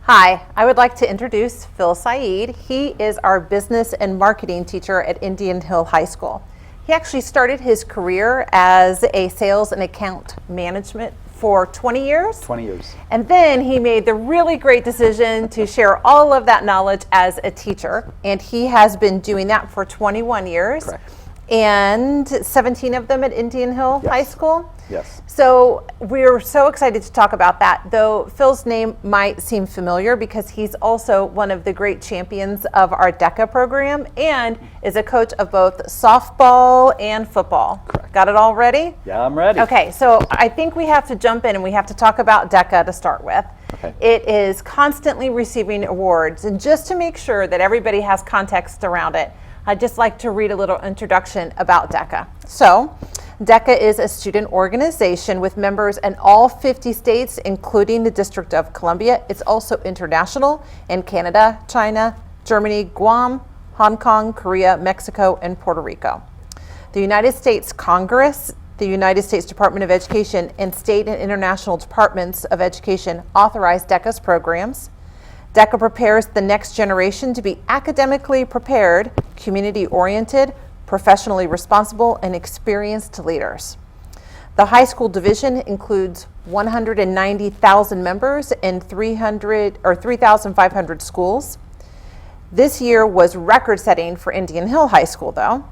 Hi, I would like to introduce Phil Saeed. He is our business and marketing teacher at Indian Hill High School. He actually started his career as a sales and account management for 20 years. 20 years. And then he made the really great decision to share all of that knowledge as a teacher. And he has been doing that for 21 years. Correct. And 17 of them at Indian Hill Yes. High School. Yes. So we're so excited to talk about that, though Phil's name might seem familiar because he's also one of the great champions of our DECA program and is a coach of both softball and football. Correct. Got it all ready? Yeah, I'm ready. Okay, so I think we have to jump in and we have to talk about DECA to start with. Okay. It is constantly receiving awards, and just to make sure that everybody has context around it, I'd just like to read a little introduction about DECA. So, DECA is a student organization with members in all 50 states, including the District of Columbia. It's also international in Canada, China, Germany, Guam, Hong Kong, Korea, Mexico, and Puerto Rico. The United States Congress, the United States Department of Education, and state and international departments of education authorize DECA's programs. DECA prepares the next generation to be academically prepared, community-oriented, professionally responsible, and experienced leaders. The high school division includes 190,000 members in 3,500 schools. This year was record-setting for Indian Hill High School, though,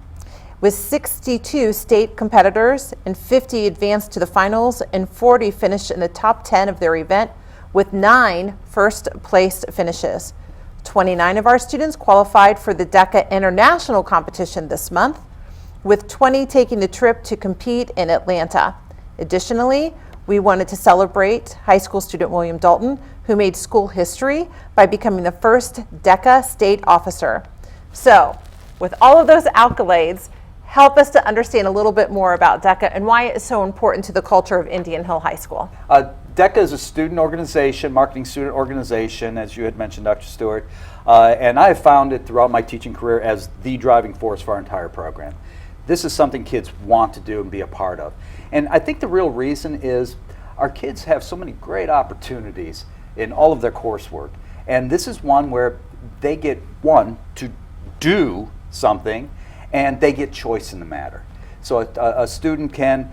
with 62 state competitors and 50 advanced to the finals and 40 finished in the top 10 of their event, with 9 first-place finishes. 29 of our students qualified for the DECA International competition this month, with 20 taking the trip to compete in Atlanta. Additionally, we wanted to celebrate high school student William Dalton, who made school history by becoming the first DECA state officer. So, with all of those accolades, help us to understand a little bit more about DECA and why it is so important to the culture of Indian Hill High School. DECA is a student organization, marketing student organization, as you had mentioned, Dr. Stewart, and I have found it throughout my teaching career as the driving force for our entire program. This is something kids want to do and be a part of. And I think the real reason is our kids have so many great opportunities in all of their coursework. And this is one where they get, one, to do something, and they get choice in the matter. So a student can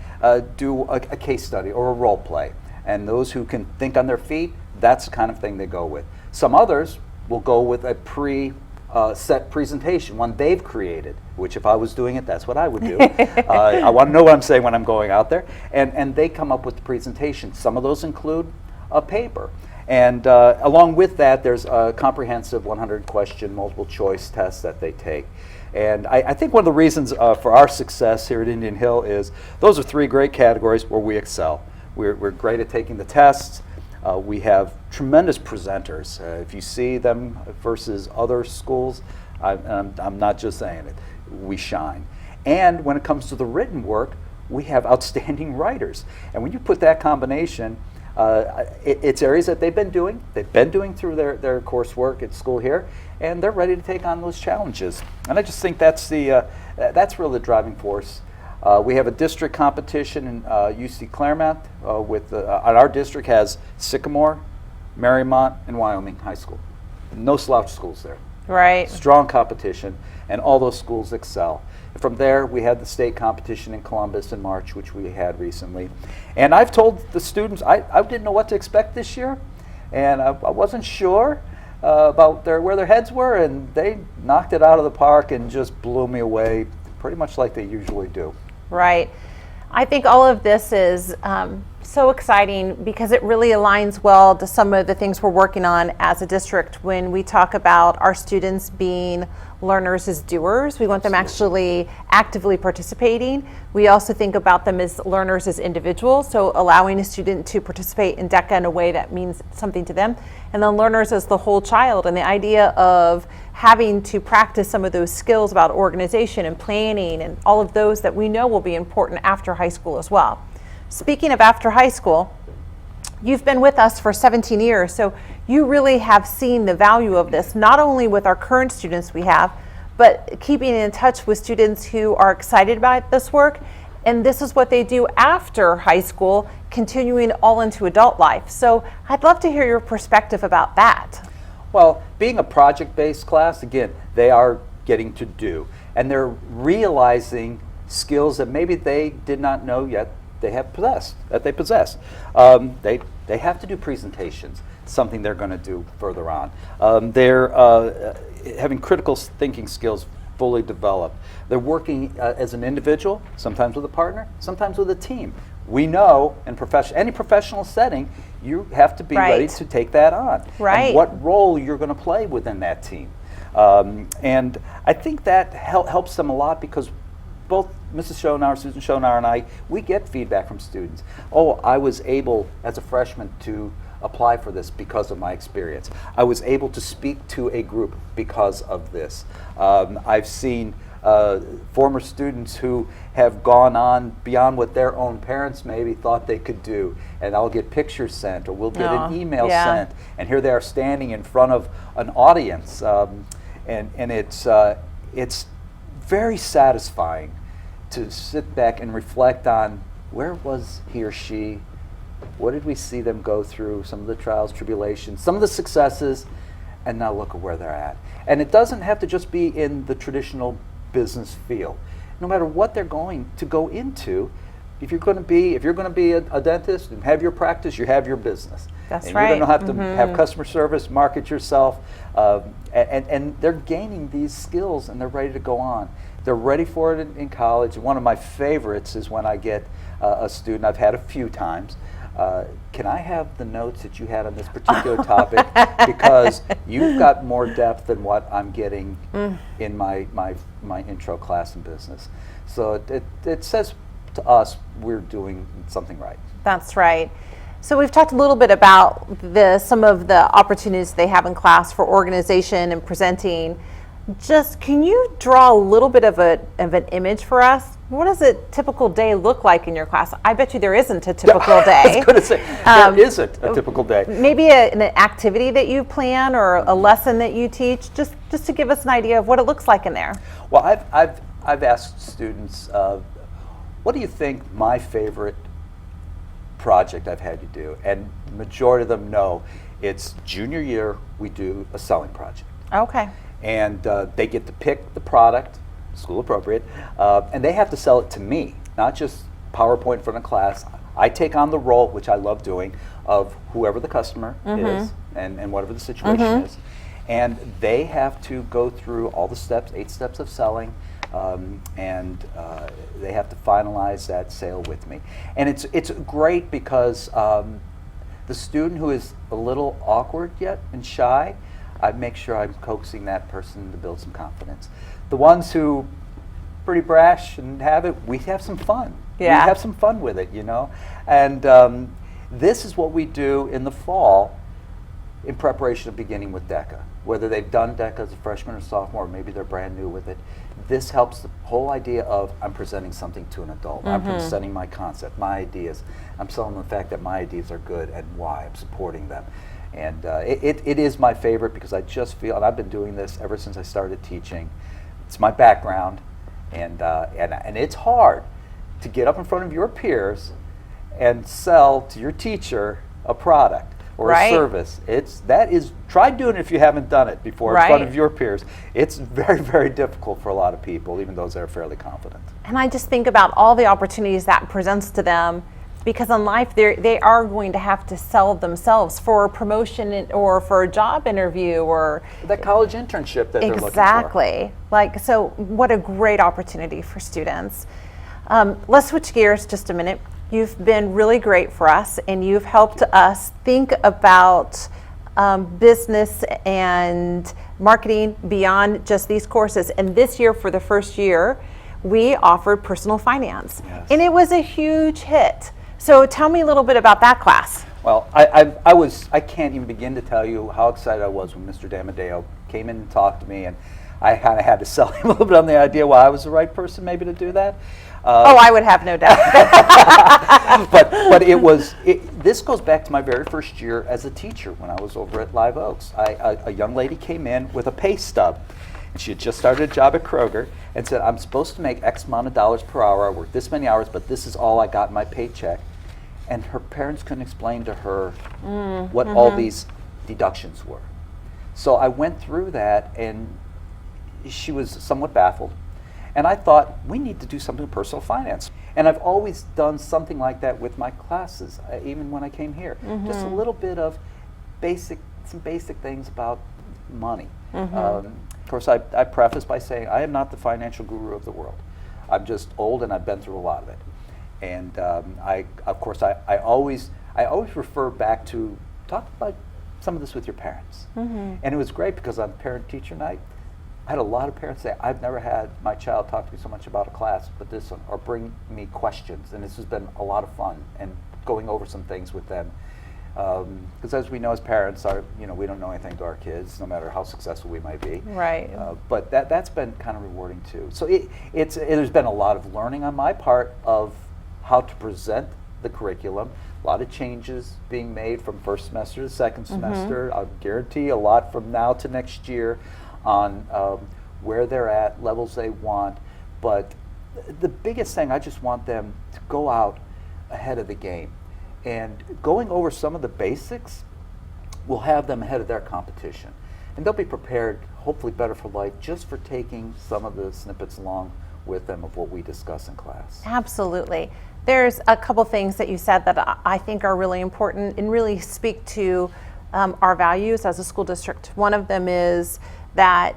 do a case study or a role play. And those who can think on their feet, that's the kind of thing they go with. Some others will go with a set presentation, one they've created, which if I was doing it, that's what I would do. I want to know what I'm saying when I'm going out there. And they come up with the presentation. Some of those include a paper. And along with that, there's a comprehensive 100-question multiple choice test that they take. And I think one of the reasons for our success here at Indian Hill is those are 3 great categories where we excel. We're great at taking the tests. We have tremendous presenters. If you see them versus other schools, I'm not just saying it, we shine. And when it comes to the written work, we have outstanding writers. And when you put that combination, it's areas that they've been doing through their coursework at school here, and they're ready to take on those challenges. And I just think that's really the driving force. We have a district competition in UC Claremont. Our district has Sycamore, Marymount, and Wyoming High School. No slouch schools there. Right. Strong competition, and all those schools excel. And from there, we had the state competition in Columbus in March, which we had recently. And I've told the students, I didn't know what to expect this year, and I wasn't sure about where their heads were, and they knocked it out of the park and just blew me away, pretty much like they usually do. Right. I think all of this is so exciting because it really aligns well to some of the things we're working on as a district when we talk about our students being learners as doers. We want them actually actively participating. We also think about them as learners as individuals, so allowing a student to participate in DECA in a way that means something to them. And then learners as the whole child, and the idea of having to practice some of those skills about organization and planning and all of those that we know will be important after high school as well. Speaking of after high school, you've been with us for 17 years, so you really have seen the value of this, not only with our current students we have, but keeping in touch with students who are excited about this work and this is what they do after high school, continuing all into adult life. So I'd love to hear your perspective about that. Well, being a project-based class, again, they are getting to do, and they're realizing skills that maybe they did not know yet that they possess. They have to do presentations, something they're going to do further on. They're having critical thinking skills fully developed. They're working as an individual, sometimes with a partner, sometimes with a team. We know in any professional setting, you have to be ready to take that on. Right. And what role you're going to play within that team. And I think that helps them a lot, because both Mrs. Schonauer, Susan Schonauer, and I, we get feedback from students. Oh, I was able, as a freshman, to apply for this because of my experience. I was able to speak to a group because of this. I've seen former students who have gone on beyond what their own parents maybe thought they could do, and I'll get pictures sent, or we'll get an email sent, and here they are standing in front of an audience, and it's very satisfying to sit back and reflect on where was he or she, what did we see them go through, some of the trials, tribulations, some of the successes, and now look at where they're at. And it doesn't have to just be in the traditional business field. No matter what they're going to go into, if you're going to be a dentist and have your practice, you have your business. That's and right. You're going to have to have customer service, market yourself, and they're gaining these skills, and they're ready to go on. They're ready for it in college. One of my favorites is when I get a student, I've had a few times, can I have the notes that you had on this particular topic, because you've got more depth than what I'm getting in my intro class in business. So it says to us we're doing something right. That's right. So we've talked a little bit about some of the opportunities they have in class for organization and presenting. Just can you draw a little bit of an image for us? What does a typical day look like in your class? I bet you there isn't a typical day. I was going to say, there isn't a typical day. Maybe an activity that you plan, or a lesson that you teach, just to give us an idea of what it looks like in there. Well, I've asked students, what do you think my favorite project I've had you do? And the majority of them know it's junior year, we do a selling project. Okay. And they get to pick the product, school appropriate, and they have to sell it to me, not just PowerPoint in front of class. I take on the role, which I love doing, of whoever the customer is and whatever the situation is. And they have to go through all the steps, 8 steps of selling, and they have to finalize that sale with me. And it's great because the student who is a little awkward yet and shy, I make sure I'm coaxing that person to build some confidence. The ones who pretty brash and have it, we have some fun. Yeah. We have some fun with it, you know. And this is what we do in the fall in preparation of beginning with DECA. Whether they've done DECA as a freshman or sophomore, or maybe they're brand new with it, this helps the whole idea of I'm presenting something to an adult. I'm presenting my concept, my ideas. I'm selling them the fact that my ideas are good and why. I'm supporting them. And it is my favorite, because I just feel, and I've been doing this ever since I started teaching. It's my background, and it's hard to get up in front of your peers and sell to your teacher a product or a service. Try doing it if you haven't done it before in front of your peers. It's very, very difficult for a lot of people, even those that are fairly confident. And I just think about all the opportunities that presents to them, because in life they are going to have to sell themselves for a promotion or for a job interview or that college internship that they're looking for. Exactly. So what a great opportunity for students. Let's switch gears just a minute. You've been really great for us, and you've helped us think about business and marketing beyond just these courses. And this year, for the first year, we offered personal finance. Yes. And it was a huge hit. So tell me a little bit about that class. Well, I can't even begin to tell you how excited I was when Mr. Damadeo came in and talked to me, and I kind of had to sell him a little bit on the idea why I was the right person maybe to do that. I would have no doubt. but this goes back to my very first year as a teacher when I was over at Live Oaks. A young lady came in with a pay stub, And she had just started a job at Kroger and said, I'm supposed to make X amount of dollars per hour. I work this many hours, but this is all I got in my paycheck. And her parents couldn't explain to her what all these deductions were. So I went through that, and she was somewhat baffled. And I thought, we need to do something with personal finance. And I've always done something like that with my classes, even when I came here. Just a little bit of some basic things about money. Of course, I preface by saying I am not the financial guru of the world. I'm just old, and I've been through a lot of it. And I always refer back to talk about some of this with your parents. And it was great because on parent-teacher night, I had a lot of parents say, I've never had my child talk to me so much about a class, but this one, or bring me questions. And this has been a lot of fun, and going over some things with them. Because as we know as parents, we don't know anything to our kids, no matter how successful we might be. Right. But that's been kind of rewarding too. So there's been a lot of learning on my part of how to present the curriculum. A lot of changes being made from first semester to second semester. I'll guarantee a lot from now to next year on where they're at, levels they want. But the biggest thing, I just want them to go out ahead of the game. And going over some of the basics will have them ahead of their competition. And they'll be prepared, hopefully better for life, just for taking some of the snippets along with them of what we discuss in class. Absolutely. There's a couple things that you said that I think are really important and really speak to our values as a school district. One of them is that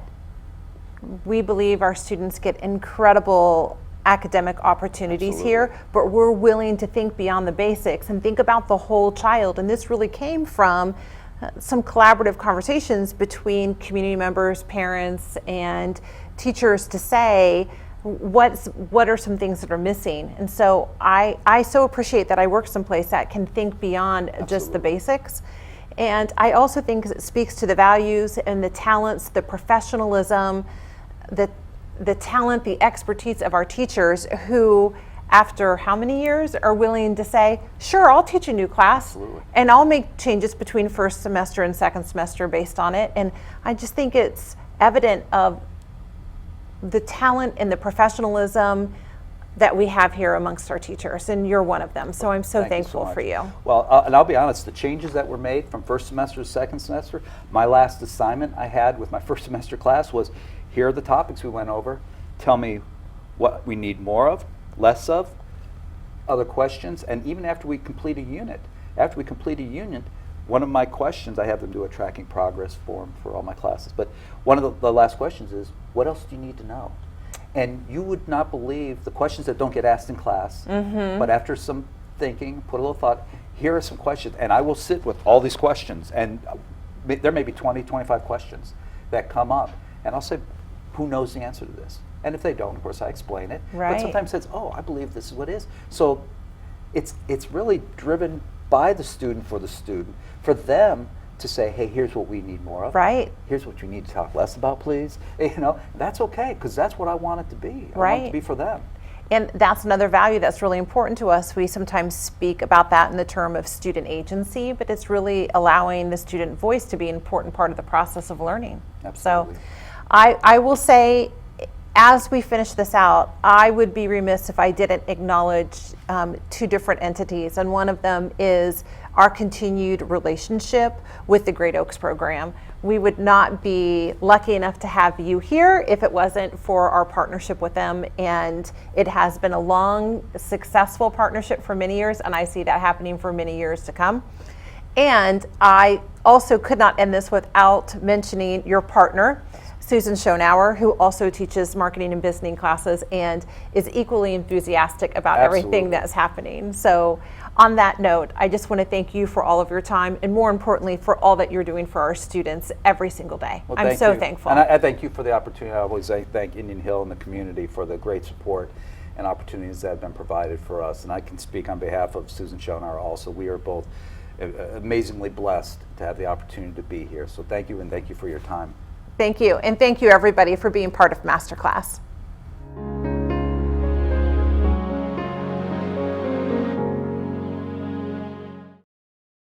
we believe our students get incredible academic opportunities here, but we're willing to think beyond the basics and think about the whole child. And this really came from some collaborative conversations between community members, parents, and teachers to say, what are some things that are missing? And so I so appreciate that I work someplace that can think beyond just the basics. And I also think it speaks to the values and the talents, the professionalism, the talent, the expertise of our teachers who, after how many years, are willing to say, sure, I'll teach a new class and I'll make changes between first semester and second semester based on it. And I just think it's evident of the talent and the professionalism that we have here amongst our teachers, and you're one of them. So I'm so thankful for you. Well, and I'll be honest, the changes that were made from first semester to second semester, my last assignment I had with my first semester class was, here are the topics we went over. Tell me what we need more of, less of, other questions, and even after we complete a unit. After we complete a unit, one of my questions, I have them do a tracking progress form for all my classes, but one of the last questions is, what else do you need to know? And you would not believe the questions that don't get asked in class, but after some thinking, put a little thought, here are some questions, and I will sit with all these questions, and there may be 20, 25 questions that come up, and I'll say, who knows the answer to this? And if they don't, of course, I explain it. But sometimes it's, oh, I believe this is what it is. So it's really driven by the student, for them to say, hey, here's what we need more of. Right. Here's what you need to talk less about, please. That's okay, because that's what I want it to be. I want it to be for them. And that's another value that's really important to us. We sometimes speak about that in the term of student agency, but it's really allowing the student voice to be an important part of the process of learning. Absolutely. So I will say, as we finish this out, I would be remiss if I didn't acknowledge two different entities, and one of them is our continued relationship with the Great Oaks program. We would not be lucky enough to have you here if it wasn't for our partnership with them, and it has been a long, successful partnership for many years, and I see that happening for many years to come. And I also could not end this without mentioning your partner, Susan Schonauer, who also teaches marketing and business classes and is equally enthusiastic about everything that's happening. So on that note, I just want to thank you for all of your time, and more importantly, for all that you're doing for our students every single day. Well, I'm so thankful. And I thank you for the opportunity. I always thank Indian Hill and the community for the great support and opportunities that have been provided for us. And I can speak on behalf of Susan Schonauer also. We are both amazingly blessed to have the opportunity to be here. So thank you, and thank you for your time. Thank you, and thank you everybody for being part of Masterclass.